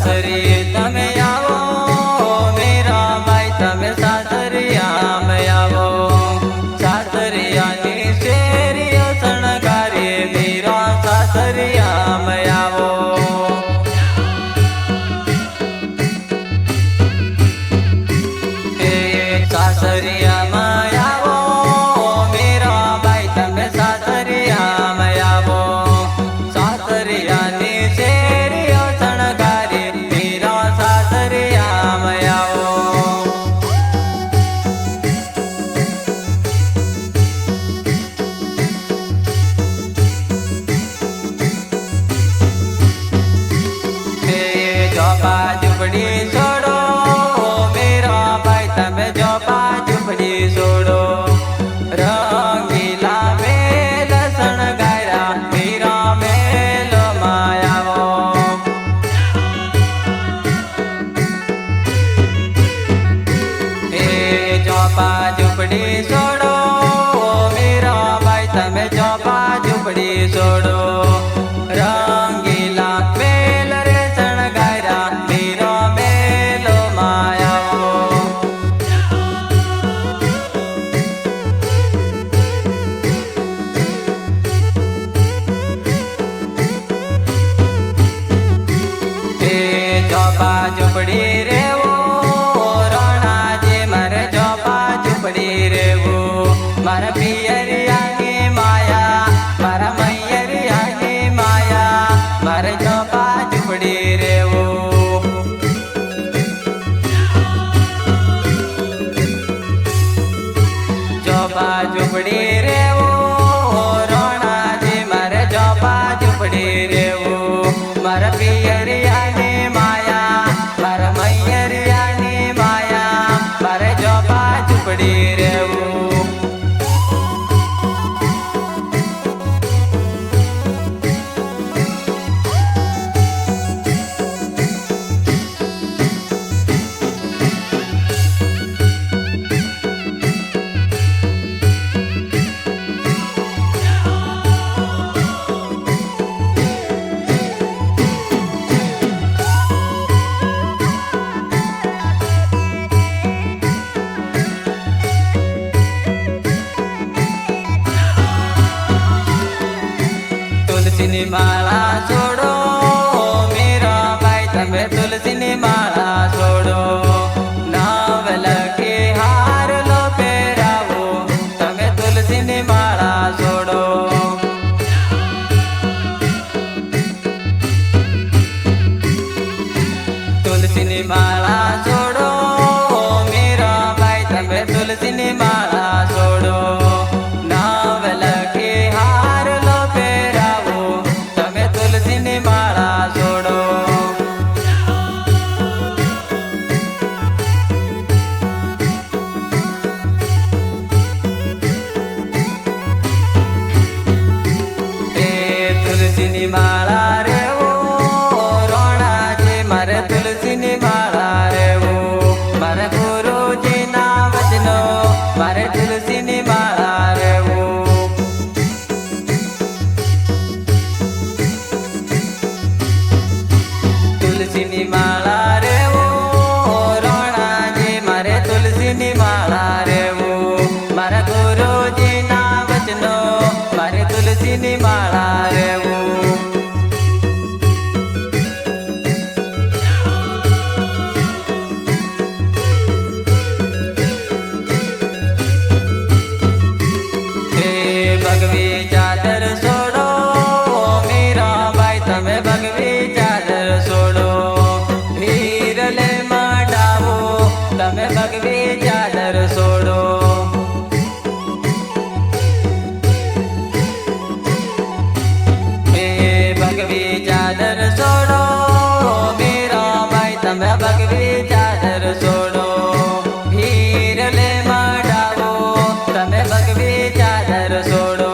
सासरी तमे आवो मेरा भाई तमे सासरिया में आवो सासरिया नी शेरियो सणगारे मेरा सासरिया में आवो सासरिया में आवो मेरा भाई तमे सासरिया में आवो सासरिया नी शेरियो सणगारे मेरा सासरिया में आवो जोपा झुपड़ी छोड़ो मेरा भाई तमे जोपा झुपड़ी छोड़ो रंगीला मेल सणगारा मेरा मेल मायावो जोपा झुपड़ी छोड़ो मेरा भाई तमे जोपा झुपड़ी छोड़ो रंगीला मेल रे सणगारा मेरा मेल मायावो जोपा झुपड़ी रेवो रोना जे मारे जोपा झुपड़ी रेवो मारा पियरिया की माया मारा मैयरिया की माया मारे जोपा झुपड़ी रेवो जोपा झुपड़ी रेवो रोना जे मारे जोपा झुपड़ी रेवो मारा पियरिया की माया मारा मैयरिया की माया मारे जोपा झुपड़ी रेवो तुलसी माला छोड़ो मेरा भाई तमे तुलसी माला छोड़ो नावल के हार लो पेरावो तमे तुलसी माला छोड़ो तुलसी माला छोड़ो मेरा भाई तमे तुलसी माला छोड़ो नावल के हार लो पेरावो तमे तुलसी माला छोड़ो तुलसी माला रेवो रोना जे मारे तुलसी माला रेवो मारे गुरु जी ना वचनो मारे तुलसी माला रेवो तुलसी माला रेवो रोना जे मारे तुलसी माला रेवो मारा गुरु जी ना वचनो मारे तुलसी माला रेवो भगवी चादर छोड़ो मेरा भाई तमे भगवी चादर छोड़ो हीरले मडावो तमे भगवी चादर छोड़ो भगवी चादर छोड़ो मेरा भाई तमे भगवी चादर छोड़ो हीरले मडावो तमे भगवी चादर छोड़ो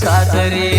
सासरी